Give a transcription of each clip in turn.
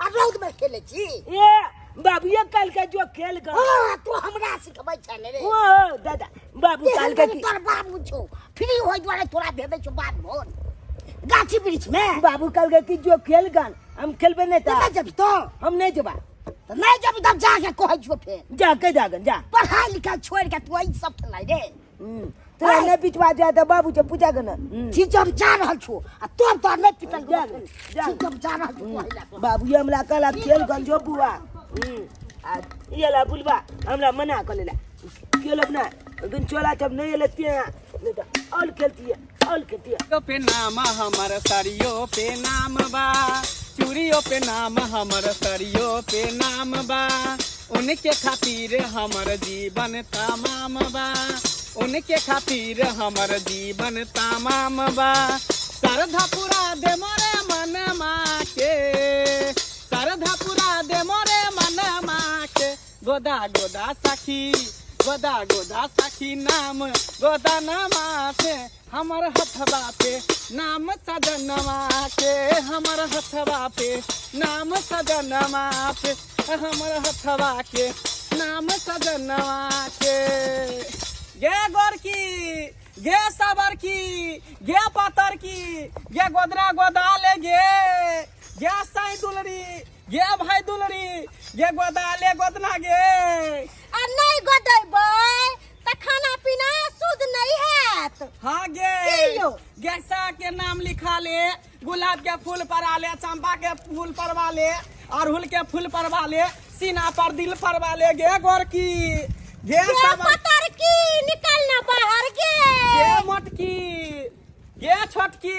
आ रौद में खेले छी ए बाबू ये कल का जो खेल ग तू हमरा सिखबै छ रे ओ दादा बाबू कल का की तोर बाबू छौ फ्री होय दुआरे तोरा भेबै छौ बात मोन गाछी वृक्ष में बाबू कल का की जो खेल गन हम खेलबे नहीं था नहीं जब तो हम नहीं जबा तो नहीं जब तब जाके कहै छौ फेर जाके जागन जा पढ़ाई लिखाई छोड़ के तू ई सब खेलै रे तो ने पिटवा जा त बाबू से पूछा गन ठीक हम जा रहल छौ आ तोर तो नहीं पिटल जा ठीक हम जा रहल छौ बाबू ये हमला कल खेल गन जो बुआ आ ये ला बुलवा हमरा मना कर लेला खेलब ना दिन चोला जब नहीं लेती है नहीं तो और खेलती है और खेलती है तो पे नाम हमर सरियो पे नाम बा चूड़ियों पे नाम हमर सरियो पे नाम बा उनके खातिर हमर जीवन तमाम बा उनके खातिर हमर जीवन तमाम बा सरधा पुरा दे मोरे मन के सरधा पुरा दे मोरे मन के गोदा गोदा सखी नाम गोदा नमा से हमर हथवा पे नाम सजनवा के हमर हथवा पे नाम सजनवा पे हमर हथवा के नाम सजनवा के गे गोरकी गे साबर की गे पातर की गे गोदरा गोदाले गे साई दुलरी गे भाई दुलरी गे गोदाले गोदना गे आ नहीं गोदैबै त खाना पीना शुद्ध नहीं हैत हाँ गे गैसा के नाम लिखा ले गुलाब के फूल परा ले चंपा के फूल परवा ले अड़हुल के फूल परवा ले सीना पर दिल परवा ले गे गोरकी गे पतर की निकलना बाहर गे मोटकी गे छोटकी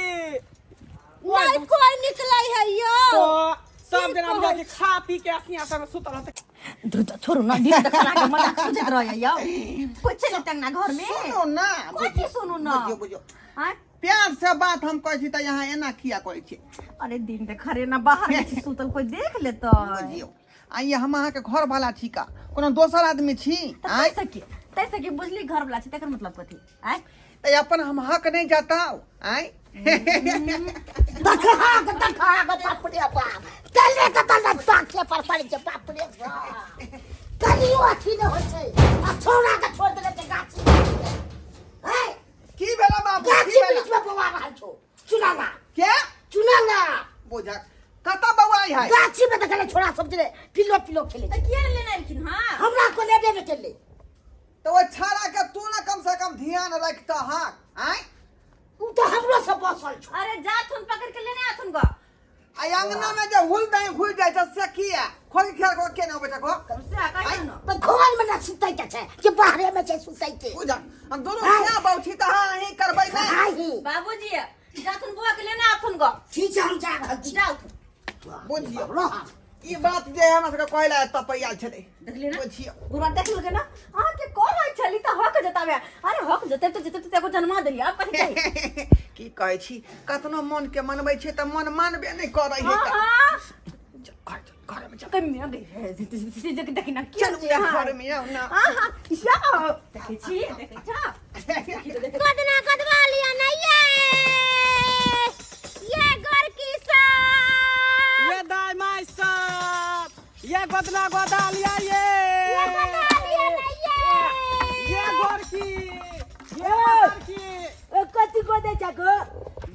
नहीं कोई निकलै है यो तो सब जना जाके खा पी के असिया सब सुत रहते छोड़ो ना दिन तक खाना के मजा खोजत रह यो कुछ नहीं तंगना घर में सुनो ना कोची सुनु ना बुझो हां प्यार से बात हम कहै छी त यहाँ एना किया करै छी अरे दिन तक खरे ना बाहर में सुतल कोई देख ले तो बुझियो आ ये हम अहाँ के घर वाला छी का कोनो दोसर आदमी छी आय तैसे की बुझली घर वाला छी तकर मतलब कथी आय त अपन हम हक नहीं जाताओ आय दखा बाप रे बाप चले त तल पाके पर पड़ जे बाप रे बाप कलियो अथी न होय छै आ छोरा के छोड़ देले ते गाछी है की भेला बाबू गाछी बीच में बवा रहल छौ चुनाला के बुझा कता बउआ है गाछी में देखले छोरा सब जे पिलो खेले त किया लेना लेकिन हां हमरा को ले देबे चले तो वो छाड़ा के तू ना कम से कम ध्यान रखता हक आय उ तो हमरो सब बसल छ अरे जाथुन पकड़ के लेने आथुन गो आ अंगना में जो हुल दई घुल जाय त से किया खोल खेल को के ना बेटा को कम से आकाश न तो घर में ना सुतै छै जे बाहरे में छै सुतै छै बुझा हम दोनों क्या बैठी त हां ही करबै ना हां बाबूजी जाथुन बुआ के लेने आथुन गो ठीक छै हम जा रहल छी जाओ बुझियो ई बात जे हमरा सबके कहला तपैया छले देखली ना बुझियो बुआ देख लगे ना हां के कोन होय छली त हक जतावे अरे हक जते तो एगो जन्मा देली अब कथि चाहिए की कहै छी कतनो मन के मनबै छै त मन मानबे नहीं करै है हां घर में जा कमी आ गई से देखि ना चल घर में आओ ना हां जाओ देखै छी कदना कदवा लिया नहीं ये घर की सा ये दाई माई सब ये गोदना गोदा लिया ये कदवा लिया नहीं ये गोरकी कति गोदे छको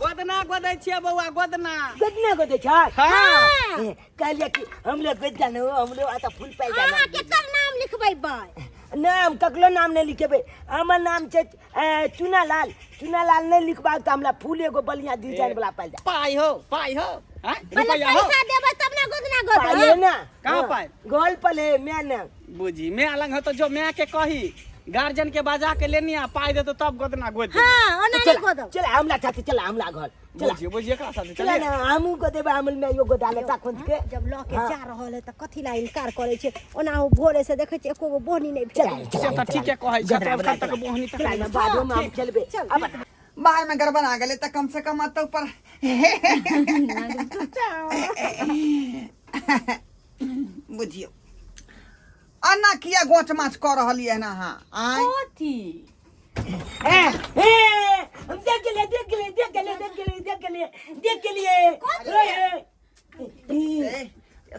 गोदना गोदै छियै बौआ गोदना कितने गोदे छ हां कहलिए कि हम लोग गोद जानो हम लोग आता फूल पाई जाना अहाँ केकर नाम लिखबै बाय नाम ककलो नाम नहीं लिखेबे हमर नाम छै चुनालाल नहीं लिखबा त हमरा फूल एगो बलिया डिजाइन वाला पाई जा पाई हो हैं पहले रुपया हो पैसा देबै तब ना गोदना गोद पाई ना कहां पाई गोल पले मैं ना बुझी मैं अलग हो तो जो मैं के कही गार्जियन के बाजा के लेनी आ पाई दे तो तब गोदना गोद हां ओना नहीं गोद चल हमला साथे चल हमला घर चल बुझिए का साथे चल ना हमू को देबे हमल में यो गोदाले ता खोज के जब ल के जा रहल है त कथि ला इनकार करे छै ओना हो भोरे से देखे छै एको गो बोहनी नहीं चल से त ठीके कहै छै तब तक बोहनी तक चल बादो में हम चलबे अब बाहर में गड़बड़ आ गेले त कम से कम तो ऊपर बुझियो अन्ना किया गोच माछ कर रहलिए ना हां आय कथि हम देख के लिए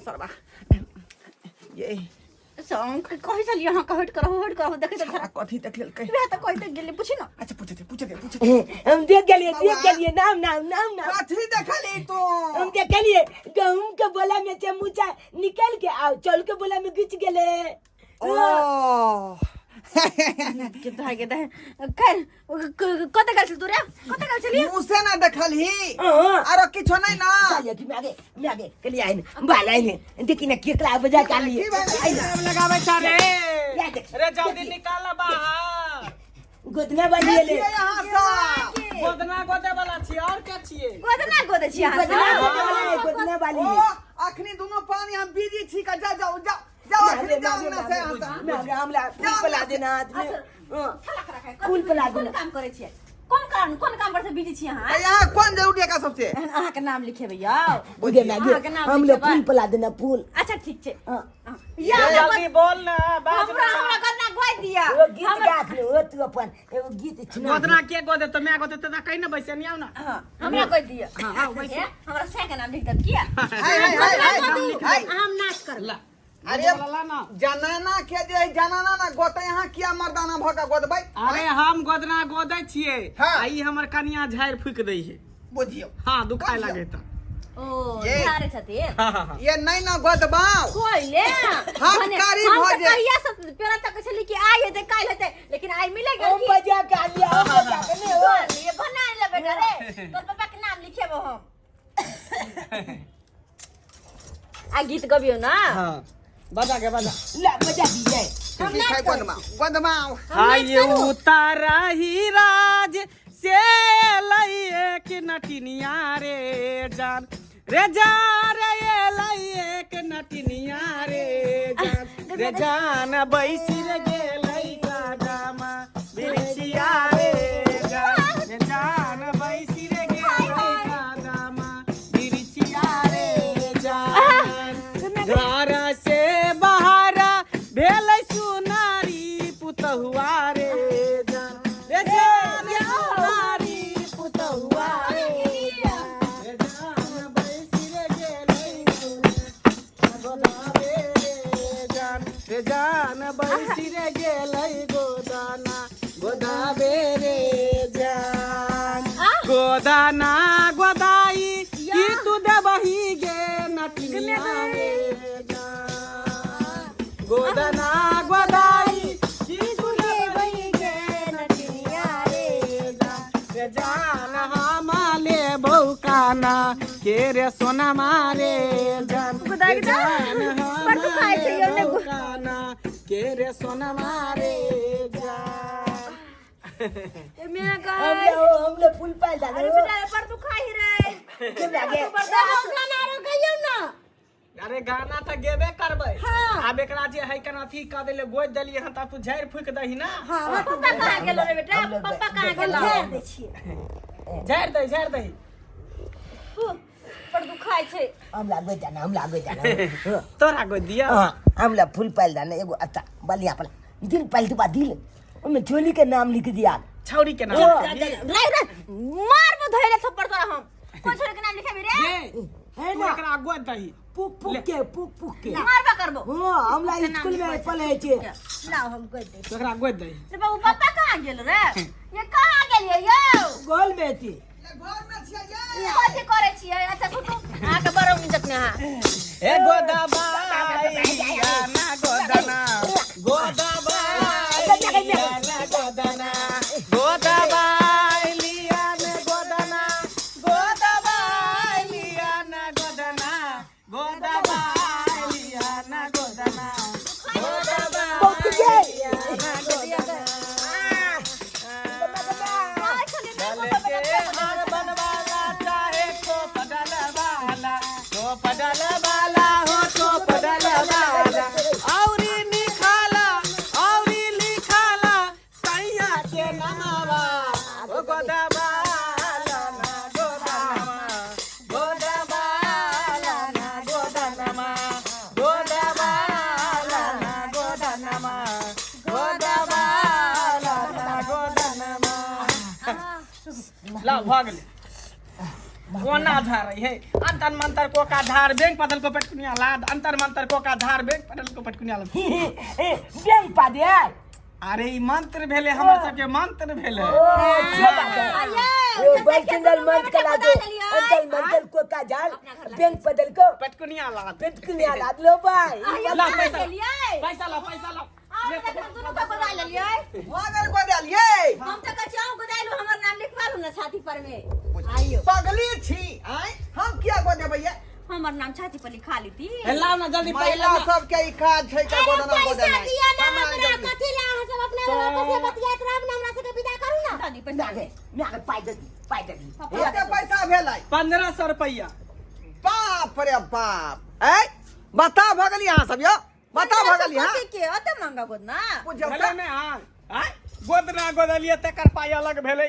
सरबा ये संग कहि चलिए हां कहट करो देखे तो छाड़ा कथी तक लेल कह बे त कहि तक गेले पूछी ना अच्छा पूछ दे हम देख गेलिए नाम कथी देखली तू हम देख गेलिए गहूम के बोला में से मुचा निकल के आओ चल के बोला में घिच गेले ओ के दे खैर कते गल तू रे कते गल चलिए मुँह से ना देखली हाँ। आरो किछो नहीं ना चलिए कि मैं आगे के लिए आइन बाला आइन देखी ना केकला बजा का लिए लगावे चारे या देख रे जल्दी निकाल बाहर गोदना वाली ले यहाँ सा गोदना गोदे वाला छी और क्या छिए गोदना गोदे छी गोदना वाली ओ अखनी दोनों पानी हम बिजी छी का जाओ अखनी जाओ ना से मैं हमला फूल पला देना आदमी फूल पला देना काम करे छी कोन काम पर से बिजी छी हां यहाँ कौन जरूरी है का सबसे अहाँ के नाम लिखे भैया बुझे ना हम लोग फूल पला देना फूल अच्छा ठीक छे ये जल्दी बोल ना बाज हमरा गन्ना गोद दिया वो गीत गाथ लो तू अपन एगो गीत सुना गोदना के गोदे तो मैं गोदे त कहीं ना बैसे नहीं आऊ ना हमरा गोद दिया हां वैसे हमरा से के नाम लिख दे किया हाय हम नाच कर ला अरे बोला ना जनाना के जे जनाना ना गोते यहाँ किया मर्दाना भका गोदबै अरे हम गोदना गोदै छिए हाँ। आई हमर कनिया झाड़ फूक दै है बुझियो हां दुखाय लागे त ओ ये। सारे छथि हां ये नहीं ना गोदबाओ कोइले हम कारी भोजे। कहिया सब पेरा तक छली कि आई हेते काल हेते लेकिन आई मिलेगा हम बजा का लिया हम बजा के नहीं हो ये बना ले बेटा रे तोर पापा के नाम लिखेबो हम आ गीत गबियो ना हां बजा के बजा ला बजा दीजिए हम खाई गोदबाओ हाय उतारा ही राज से लइए कि नटिनिया रे जान रे लइए कि नटिनिया रे जान बैसी रे गेलै गामा बिरछिया रे जान बैसी रे गेलै गामा बिरछिया रे जान घर से बाहर भेल सुनारी पुतहुआ रे जान रे जान सुनारी पुतहुआ रे जान बैसी रे गेलै गोदावे रे जान बैसी रे गेलै गोदावे रे जान गोदाना गोदाई की तू देबही गे नटिनिया रे जान गोदना गोदाई की तू देबही गे नटिनिया रे जान हम ले बौकाना के रे सोना मारे जान पर तू खाए छै यो ने बौकाना के रे सोना मारे जान मैं का हम लोग फूल पाल डालो अरे बेटा पर तू खाई रे के लागे पर गाना रो कहियो ना अरे गाना त गेबे करबै हाँ। आब एकरा जे है कना अथी क देले गोद देलिए हन त तू झाड़ फूक दही ना हां पापा कहां गेलो रे बेटा पापा कहां गेलो दे छिए झाड़ दही पर तू खाए छै हम लागो जाना तोरा गोद दिया हां हम लोग फूल पाल डाले एगो अच्छा बलिया पला दिल पाल तू दिल उनमें झोली के नाम लिख दिया छौरी के नाम रे मार मो धइले थप्पड़ तोरा हम कोन छोरे के नाम लिखेबी रे है तू ना एकरा गोद दही पुक के मारबा करबो हां हम लोग स्कूल में पढ़े छे लाओ हम गोद दे तो एकरा गोद दही रे बाबू पापा कहां गेल रे ये कहां गेलिए यो गोल में थी घर में छिए ये कथि करे छिए अच्छा सुतू आके बरो इज्जत ने हां ए गोदाबाई ना गोदना गोदाबाई ना गोदना गोदाबाई लिया ने गोदना गोदाबाई लिया ना गोदना गोदाबाई लिया ना गोदना बहुत के ना गोदना चल के हार बनवाला चाहे तो पडल वाला हो तो पडल वाला औरी लिखाला सैया के नमावा ओ गोदवाला ना गोदनमा गोदवाला ना गोदनमा गोदवाला ना गोदनमा गोदवाला ना गोदनमा ला भाग ले ओना झार है अंतर मंतर को का झार बैंक पदल को पटकुनिया लाद अंतर मंतर को का झार बैंक पदल को पटकुनिया लाद बैंक पा दे अरे ई मंत्र भेले हमर सबके मंत्र भेले बंदर मंत्र कला दो अंतर मंतर को का झार बैंक पदल को पटकुनिया लाद पटकुनिया लाद लो भाई ला पैसा ला मगर को डालिए हम तो कचाऊ गोदाइलो हमर नाम लिखवा लू ना छाती पर में आइयो पगली छी आय हम क्या को दे भैया हमर नाम छाती पर लिखा ली थी ला ना जल्दी महिला सब के ई काज छै के गोदना गोदना कथी ला अहाँ सब अपने कथी बतियात रहब ना हमरा सबके विदा करू ना दादी पैसा दे मैं पाई दे कते पैसा भेलै 1500 रुपया बाप रे बाप ए बता भगली अहाँ सब यो बता भगली हां के अते महंगा गोदना भेले में हां गोदना गोदलिए तकर पाई अलग भेले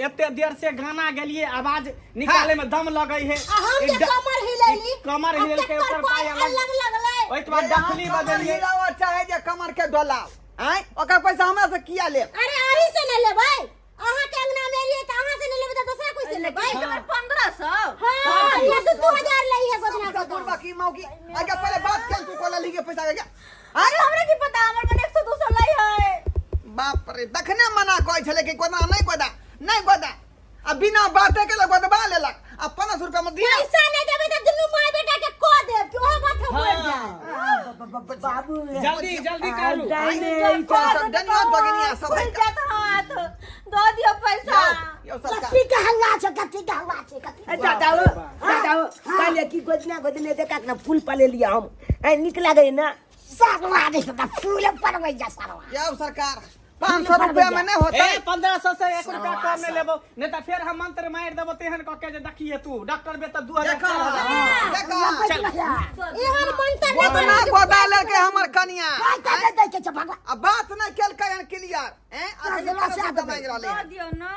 एते देर से गाना गेलिए आवाज निकाले में दम लगई है हम के कमर हिलैली कमर हिल के ऊपर पाई अलग लगलै ओइ तो बाद डफली बदलिए हिलावा चाहे जे कमर के डोलाव आय ओकर पैसा हमरा से किया ले अरे आरी से न लेबै अहाँ के अंगना में एलिए त अहाँ से न लेबै त दूसरा कोई से लेबै हमर 1500 हां ये तो 2000 लई है गोदना सब बुढ़वा की मौकी आगे पहले बात कर तू कोला ली के पैसा गया अरे हमरा की पता हमर मन 100 200 लई है बाप रे दखने मना कहै छले कि कोना नहीं गोदा आ बिना बाते के लोग गोदबा लेलक आ 500 रुपया में दिया पैसा नहीं देबै त दुनु माय बेटा के को देब कि ओहो बात हम बोल जाए बाबू जल्दी करू डनिया बगनिया सब है जात हाथ दो दियो पैसा यो सरकार कथी के हल्ला छै कथी दादा पहले की गोदने देखा ना फूल पाले लिया हम निक लागे ना सागवा दे त फूल परबै जा सारवा यो सरकार 500 रुपया में नहीं होता ए 1500 से 1 रुपया कम नहीं लेबो नहीं तो फिर हम मंत्र मार देबो तेहन क के जे देखिए तू डॉक्टर बे त 2000 एहन मंत्र गोदना गोदा लेके हमर कनिया काय दे के भगवा अब बात नहीं केल कयन क्लियर हैं आज से दबाई दो रहले दियो ना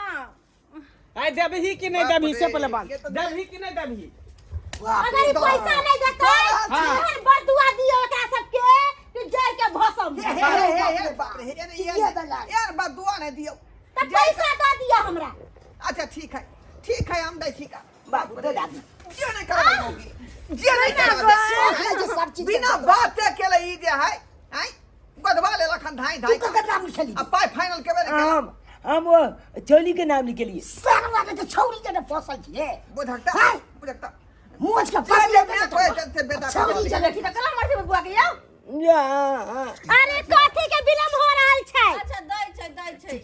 आई देबही कि नहीं देबही से पहले बात देबही कि नहीं देबही अगर ई पैसा नहीं देतै एहन बदुआ दियो एकरा सबके कि जर के भसम यार बात दुआ नहीं दियो त पैसा दे दिया हमरा अच्छा ठीक है हम दै ठीक है बाबू दे दादा जे नहीं करबे जे नहीं करबे सब चीज बिना बात के ले ई जे है हैं गोदबा ले लखन धाई तू के नाम लिखली अब पाई फाइनल के बेरे हम वो चोली के नाम लिखे लिए सारवा के छौरी के फसल छिए बुझता मुझ के पहले पगले मैं कोई चलते बेटा छौरी चल देखी त कला मर से बुआ के जाओ अरे कथी के विलम्ब हो रहल छै अच्छा दै छै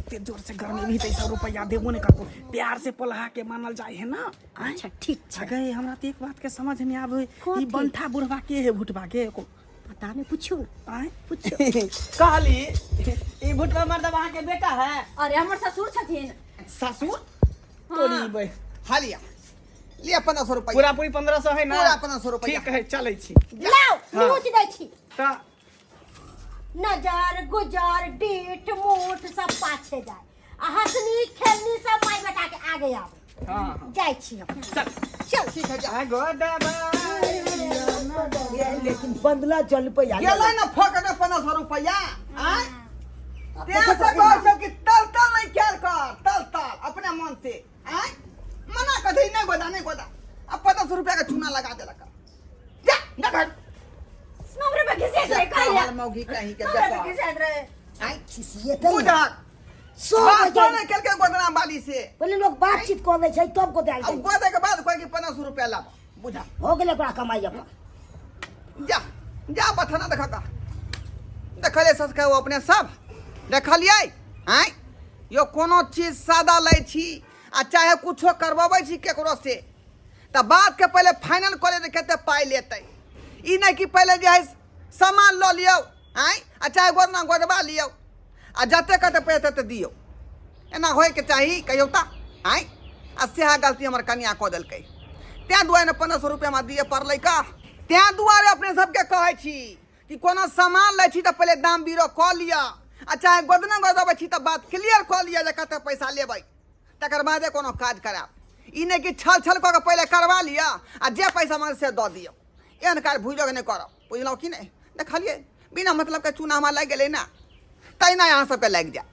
इतने जोर से गर्मी नहीं 300 रुपया देबो नहीं करको प्यार से पलहा के मानल जाए है ना अच्छा ठीक छै गए हमरा तो एक बात के समझ में आवे ई बंठा बुढ़वा के है भुटवा के को पता नहीं पूछू आए पूछ कहली ई भुटवा मर्दवा के बेटा है अरे हमर ससुर छथिन ससुर तोरी बे हालिया लिया 1500 रुपया पूरा पूरी 1500 है ना पूरा 1500 रुपया ठीक है चलै छी लाओ पूछ दै छी त नजर गुजर डीठ मूठ सब पाछे जाए आ हंसनी खेलनी सब माय बेटा के आगे आवे हां जाय छी हम चल ठीक है जा आ गोदबा लेकिन बंदला चल पे गेलै ना फकने 1500 रुपया हैं ते से कहै छ कि तल नहीं केल कर तल अपने मन से हैं मना कथी नहीं गोदा अब 1500 रुपया का चूना लगा देलक जा घर हमरे पे घिसे रे कहिया मौगी कहीं के हमरे पे देखो घिसे रे आई खिसिए दे बुझा सो बात बजे नहीं केल के गोदना बाली से पहले लोग बातचीत कर दै छै तब को देल अब गोदे के बाद कोई कि 1500 रुपया ला बुझा हो गेलै ओकरा कमाई अपन जा बथना देखा का देखले ससका वो अपने सब देखलिए हैं यो कोनो चीज सादा लै छी आ चाहे कुछो करबाबै छी केकरो से त बात के पहले फाइनल करे दे कते पाई लेतै ई नहीं कि पहले जे है सामान ल लियो हैं आ चाहे गोदना गोदबा लियो आ जते कते पैसे ते दियो एना होय के चाही कहियो ता हैं आ सेहा गलती हमर कन्या को देलकै त्या दुआरे 1500 रुपया में दिए पड़लै का त्या दुआरे अपने सबके कहै छी कि कोनो सामान लै छी त पहले दाम बीरो क लिया आ चाहे गोदना गोदबै छी त बात क्लियर क लिया जे कते पैसा लेबै तकर बादे कोनो काज कराब ई नहीं कि छल क के पहले करवा लिया आ जे पैसा मांगे से दऽ दियो एहन काज भूजोग नहीं करब बुझलौ कि नहीं देखलिए बिना मतलब के चूना हमरा लग गेलै ना तैना अहाँ सबके लग जायत